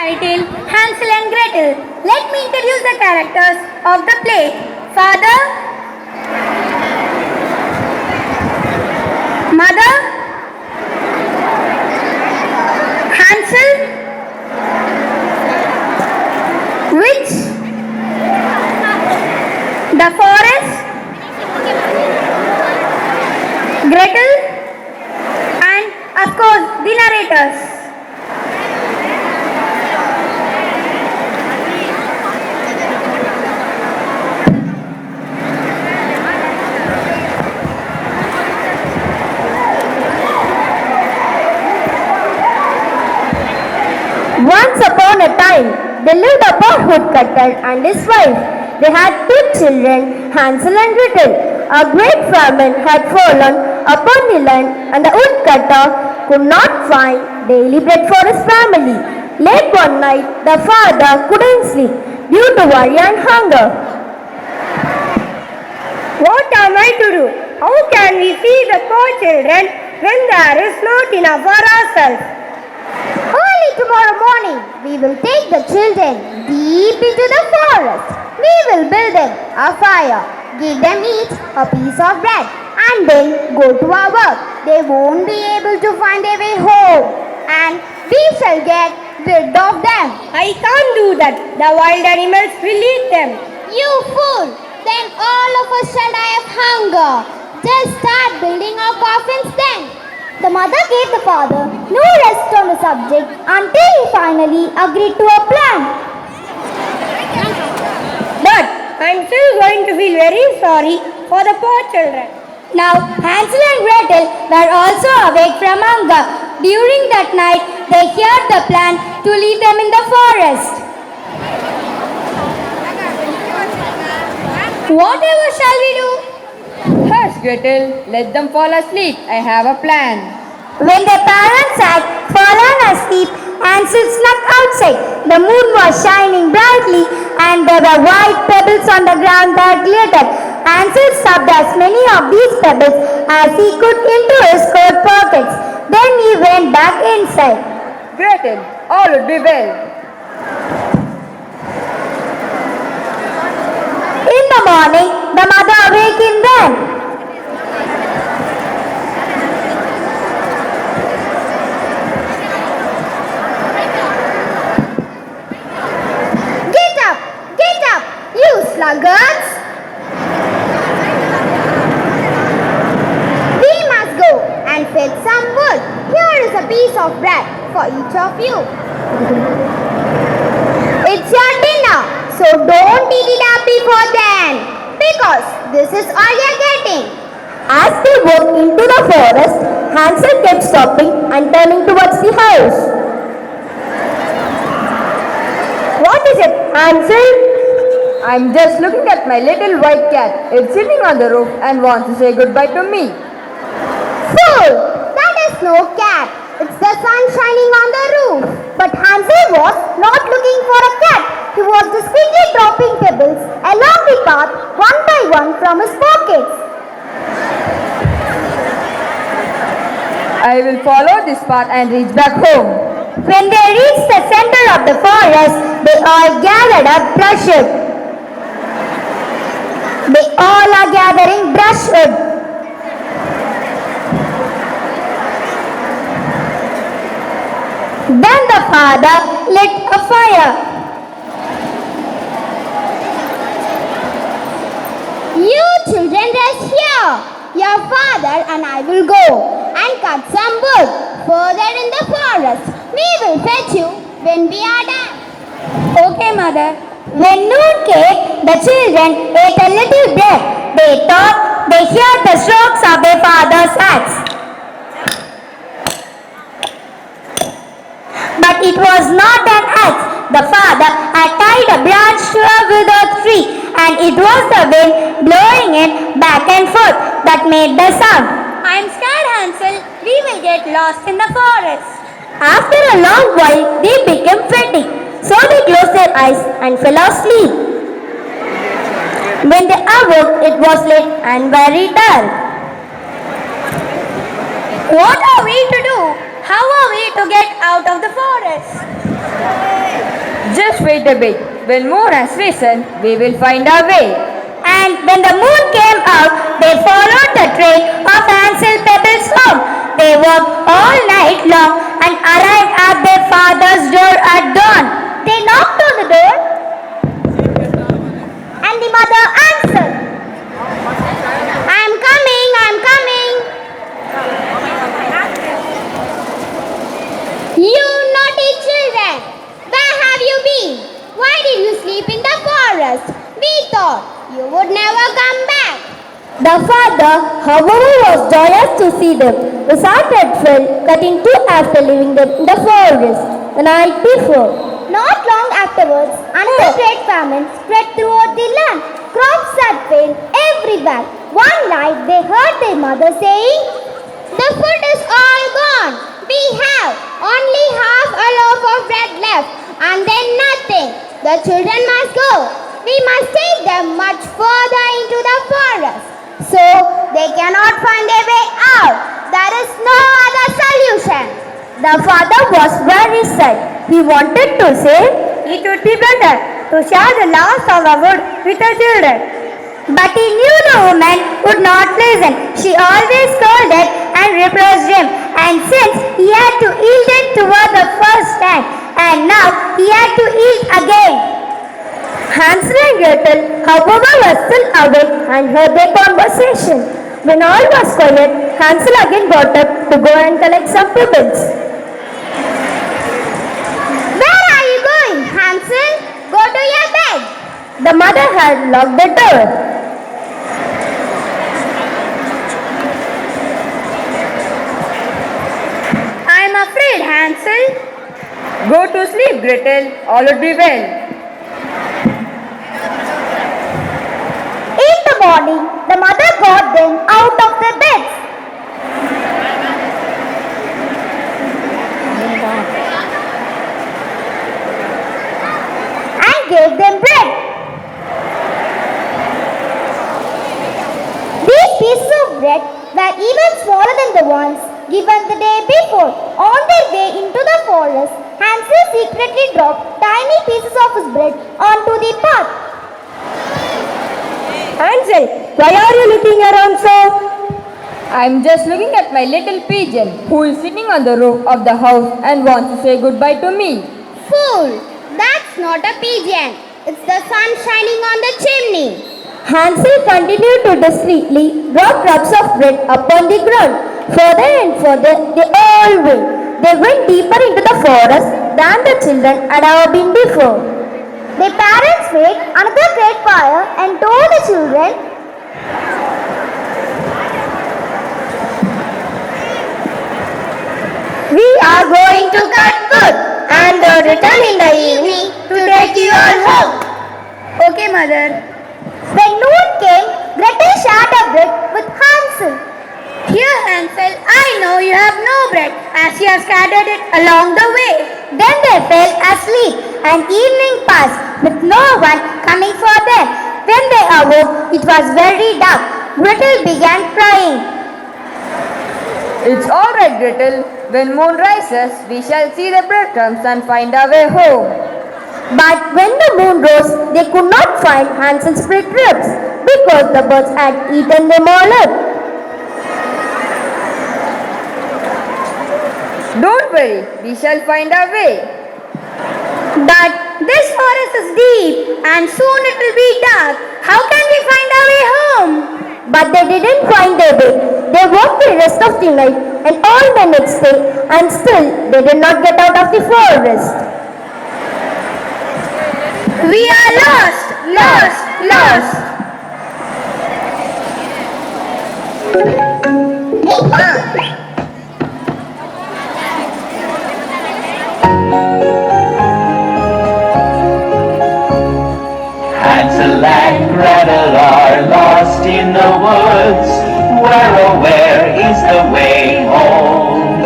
title Hansel and Gretel. Let me introduce the characters of the play. Father, mother, Hansel, witch, the forest, Gretel, and of course the narrators. Once upon a time, there lived a poor woodcutter and his wife. They had two children, Hansel and Gretel. A great famine had fallen upon the land, and the woodcutter could not find daily bread for his family. Late one night, the father couldn't sleep due to worry and hunger. What am I to do? How can we feed the poor children when there is not enough for ourselves? Early tomorrow morning, we will take the children deep into the forest. We will build them a fire, give them each a piece of bread, and then go to our work. They won't be able to find their way home, and we shall get rid of them. I can't do that. The wild animals will eat them. You fool! Then all of us shall die of hunger. Just start building our coffins then. The mother gave the father no rest on the subject until he finally agreed to a plan. But I'm still going to feel very sorry for the poor children. Now Hansel and Gretel were also awake from hunger. During that night, they heard the plan to leave them in the forest. Whatever shall we do? Hush, Gretel, let them fall asleep. I have a plan. When their parents had fallen asleep, Hansel snuck outside. The moon was shining brightly and there were white pebbles on the ground that glittered. Hansel stuffed as many of these pebbles as he could into his coat pockets. Then he went back inside. Gretel, all would be well. In the morning, the mother awakened them. Get up, you sluggards! We must go and fetch some wood. Here is a piece of bread for each of you. It's your dinner, so don't eat it up before then, because this is all you're getting. As they walked into the forest, Hansel kept stopping and turning towards the house. What is it, Hansel? I'm just looking at my little white cat. It's sitting on the roof and wants to say goodbye to me. Fool! That is no cat. It's the sun shining on the roof. But Hansel was not looking for a cat. He was discreetly dropping pebbles along the path one by one from his pockets. I will follow this path and reach back home. When they reached the center of the forest, they all gathered up brushwood. They all are gathering brushwood. Then the father lit a fire. You children rest here. Your father and I will go and cut some wood further in the forest. We will fetch you when we are done. Okay, mother. When noon came, the children ate a little bread. They thought they heard the strokes of their father's axe. But it was not an axe. The father had tied a branch to a withered tree, and it was the wind blowing it back and forth that made the sound. I'm scared, Hansel. We will get lost in the forest. After a long while, they became fatigued. So they closed their eyes and fell asleep. When they awoke, it was late and very dark. What are we to do? How are we to get out of the forest? Just wait a bit. When moon has risen, we will find our way. And when the moon came out, they followed the trail of Hansel Pebble's home. They walked all night long and arrived at their father's door at dawn. They knocked on the door and the mother answered, "I'm coming, I'm coming." "You naughty children, where have you been? Why did you sleep in the forest? We thought you would never come back." The father, however, was joyous to see them. His heart had felt cut in two after leaving them in the forest the night before. Not long afterwards, another great famine spread throughout the land. Crops had failed everywhere. One night they heard their mother saying, "The food is all gone. We have only half a loaf of bread left, and then nothing. The children must go. We must take them much further into the forest, so they cannot find their way out. There is no other solution." The father was very sad. He wanted to say, It would be better to share the last of the wood with the children. But he knew the woman would not listen. She always scolded and reproached him. And since he had to yield it toward the first time, and now he had to yield again. Hansel and Gretel, however, were still awake and heard their conversation. When all was quiet, Hansel again got up to go and collect some pebbles. "Where are you going, Hansel? Go to your bed." The mother had locked the door. "I'm afraid, Hansel." Go to sleep, Gretel. All would be well. In the morning, the mother got them out of their beds. And gave them bread. These pieces of bread were even smaller than the ones given the day before. On their way into the forest, Hansel secretly dropped tiny pieces of his bread onto the path. Hansel, why are you looking around so? I'm just looking at my little pigeon who is sitting on the roof of the house and wants to say goodbye to me. Fool! That's not a pigeon. It's the sun shining on the chimney. Hansel continued to discreetly drop crumbs of bread upon the ground. Further and further they all went. They went deeper into the forest than the children had ever been before. The parents made another great fire and told the children, "We are going to cut wood and return in the evening to take you all home." "Okay, mother." When noon came, Gretel shared her bread with Hansel. "Here, Hansel, I know you have no bread, as you have scattered it along the way." Then they fell asleep, and evening passed with no one coming for them. When they awoke, it was very dark. Gretel began crying. It's all right, Gretel. When moon rises, we shall see the breadcrumbs and find our way home. But when the moon rose, they could not find Hansel's bread crumbs because the birds had eaten them all up. Don't worry, we shall find our way. "But this forest is deep and soon it will be dark. How can we find our way home?" But they didn't find their way. They walked the rest of the night and all the next day, and still they did not get out of the forest. "We are lost, lost, lost." Hansel and Gretel are lost in the woods. Where, oh, where is the way home?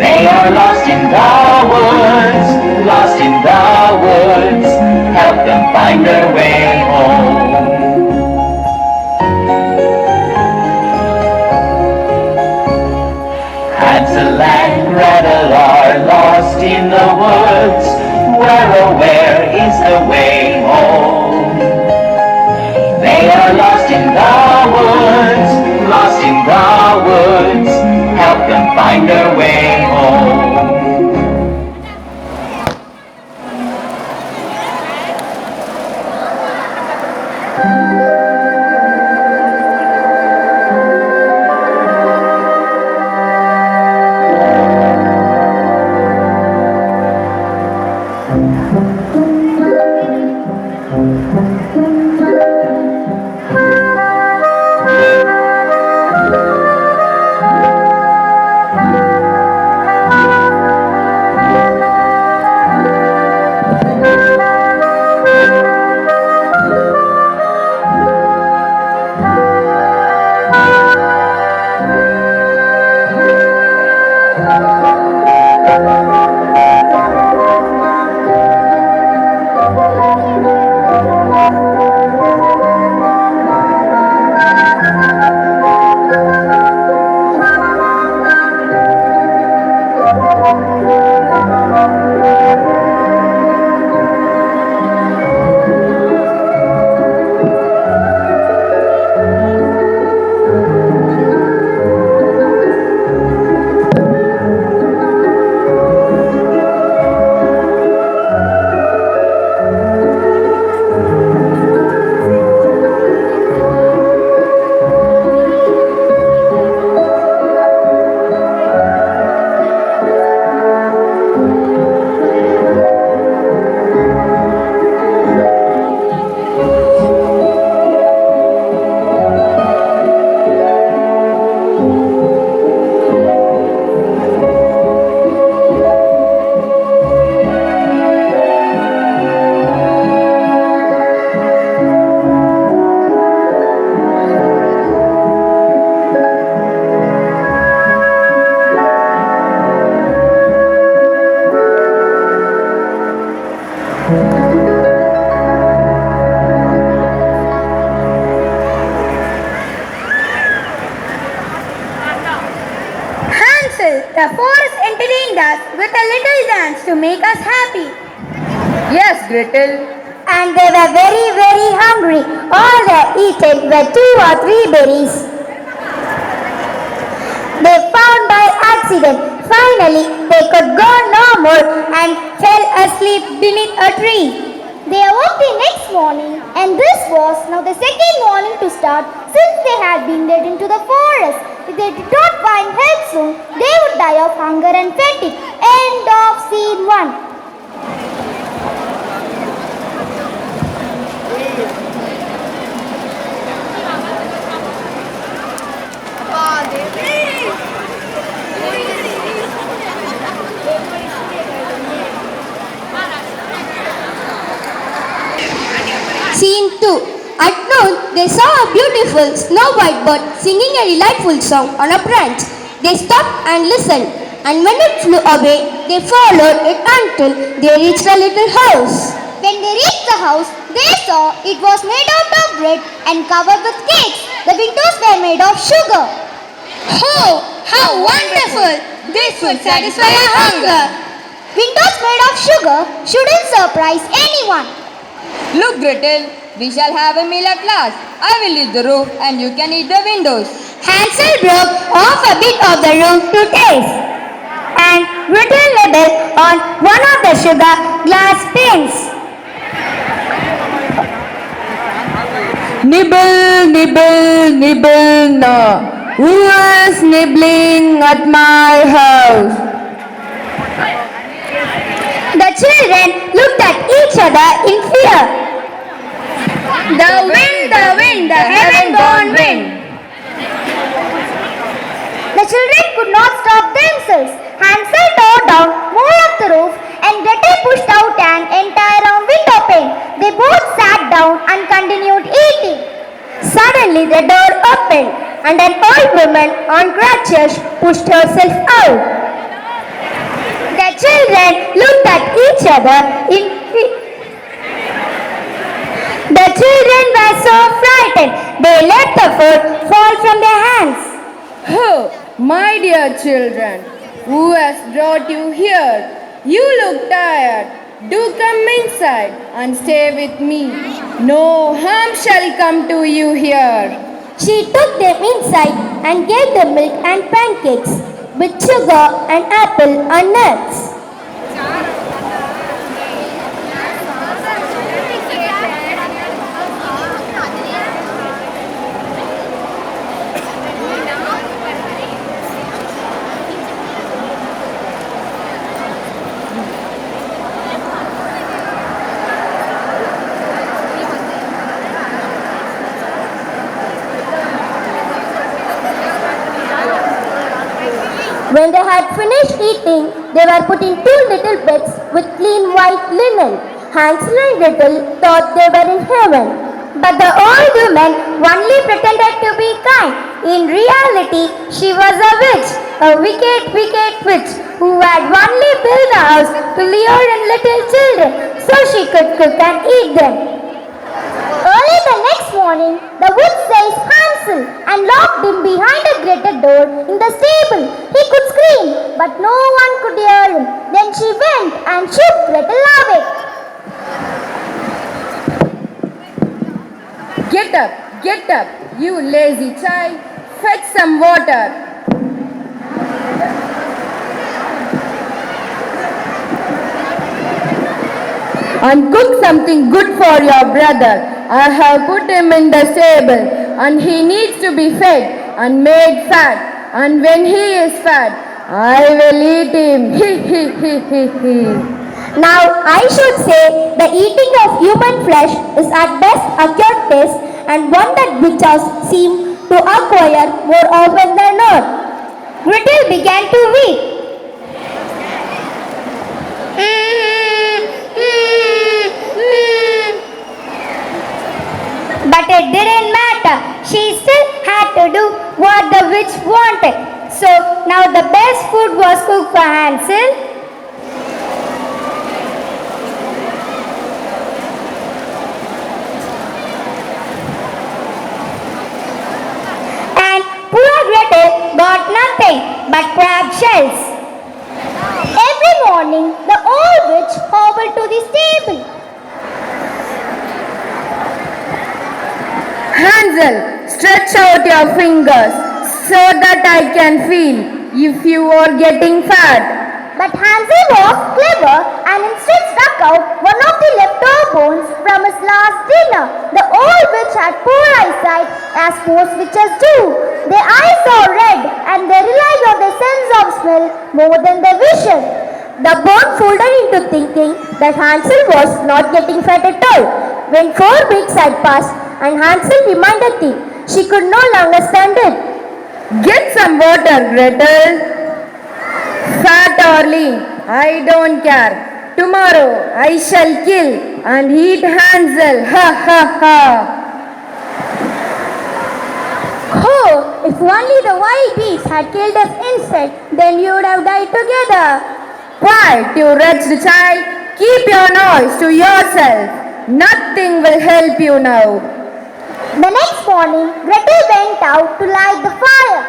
They are lost in the woods, lost in the woods. Help them find their way home. Hansel and Gretel are lost in the woods. Where, where is the way home? They are lost in the woods, lost in the woods. Help them find their way home. Hansel, the forest entertained us with a little dance to make us happy. Yes, Gretel. And they were very, very hungry. All they eaten were 2 or 3 berries. They found by accident. Finally, they could go no more and fell asleep beneath a tree. They awoke the next morning, and this was now the second morning to start since they had been led into the forest. If they did not find help soon, they would die of hunger and fatigue. End of scene 1. Scene 2. At noon, they saw a beautiful snow-white bird singing a delightful song on a branch. They stopped and listened, and when it flew away, they followed it until they reached a little house. When they reached the house, they saw it was made out of bread and covered with cakes. The windows were made of sugar. Oh, how wonderful! This would satisfy our hunger. Windows made of sugar shouldn't surprise anyone. Look, Gretel, we shall have a meal at last. I will eat the roof and you can eat the windows. Hansel broke off a bit of the roof to taste, and Gretel nibbled on one of the sugar glass panes. Nibble, nibble, nibble, no. Who is nibbling at my house? The children looked at each other in fear. The wind, the heaven-born wind. The children could not stop themselves. Hansel tore down more of the roof and Gretel pushed out an entire round window pane. They both sat down and continued eating. Suddenly the door opened and an old woman on crutches pushed herself out. The children looked at each other in fear. The children were so frightened, they let the food fall from their hands. Oh, my dear children, who has brought you here? You look tired. Do come inside and stay with me. No harm shall come to you here. She took them inside and gave them milk and pancakes with sugar and apple and nuts. When they had finished eating, they were put in two little beds with clean white linen. Hansel and Gretel thought they were in heaven. But the old woman only pretended to be kind. In reality, she was a witch, a wicked, wicked witch who had only built a house to lure in little children so she could cook and eat them. Early the next morning, the witch seized Hansel and locked him behind a grated door in the stable. He could scream, but no one could hear him. Then she went and shook Gretel away. Get up, you lazy child. Fetch some water. And cook something good for your brother. I have put him in the stable and he needs to be fed and made fat. And when he is fat, I will eat him. Now, I should say the eating of human flesh is at best a cute taste and one that witches seem to acquire more often than not. Gretel began to weep. But it didn't matter. She still had to do what the witch wanted. So now the best food was cooked for Hansel. And poor Gretel got nothing but crab shells. Every morning, the old witch hobbled to the stable. Hansel, stretch out your fingers so that I can feel if you are getting fat. But Hansel was clever and instead struck out one of the leftover bones from his last dinner. The old witch had poor eyesight, as most witches do. Their eyes saw red and they relied on their sense of smell more than their vision. The bone fooled her into thinking that Hansel was not getting fat at all. When 4 weeks had passed and Hansel reminded him, she could no longer stand it. Get some water, Gretel. Fat or lean, I don't care. Tomorrow I shall kill and eat Hansel. Ha ha ha. Oh, if only the wild beasts had killed us instead, then you would have died together. Quiet, you wretched child. Keep your noise to yourself. Nothing will help you now. The next morning, Gretel went out to light the fire.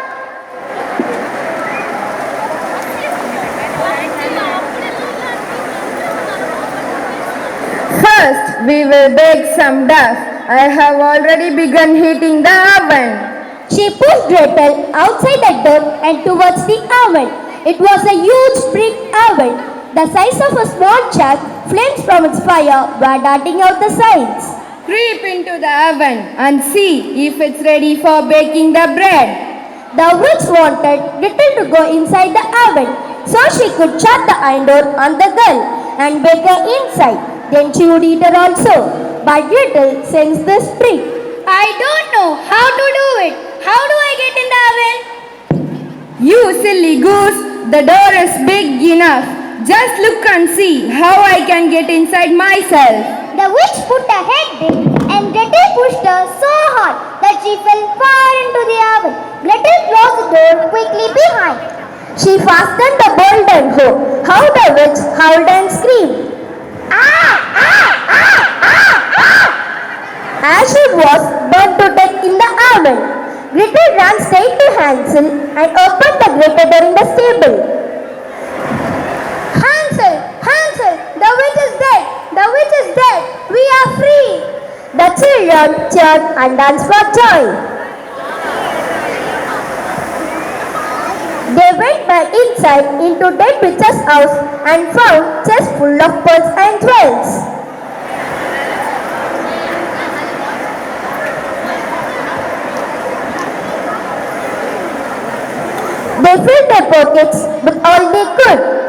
First, we will bake some dough. I have already begun heating the oven. She pushed Gretel outside the door and towards the oven. It was a huge brick oven, the size of a small shack. Flames from its fire were darting out the sides. Creep into the oven and see if it's ready for baking the bread. The witch wanted Gretel to go inside the oven so she could shut the iron door on the girl and bake her inside. Then she would eat her also. But Gretel sensed this trick. I don't know how to do it. How do I get in the oven? You silly goose, the door is big enough. Just look and see how I can get inside myself. The witch put her head in and Gretel pushed her so hard that she fell far into the oven. Gretel closed the door quickly behind. She fastened the bolt and hoe. How the witch howled and screamed. Ah! Ah! Ah! Ah! Ah! As she was burnt to death in the oven, Gretel ran straight to Hansel and opened the grated door in the stable. Hansel! Hansel! The witch is dead! children cheered and danced for joy. They went back inside into dead witch's house and found chests full of pearls and jewels. They filled their pockets with all they could.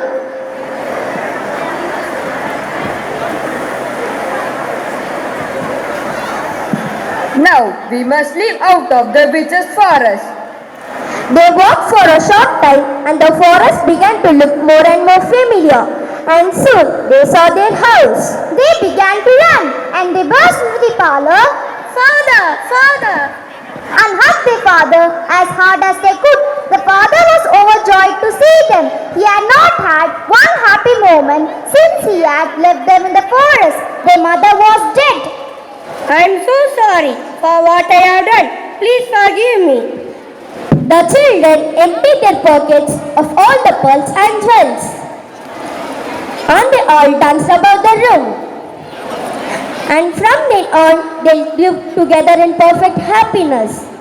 Now we must leave out of the witch's forest. They walked for a short time and the forest began to look more and more familiar. And soon they saw their house. They began to run and they burst into the parlor. Father, father! And hugged their father as hard as they could. The father was overjoyed to see them. He had not had one happy moment since he had left them in the forest. Their mother was dead. I am so sorry for what I have done. Please forgive me. The children emptied their pockets of all the pearls and jewels. And they all danced about the room. And from then on, they lived together in perfect happiness.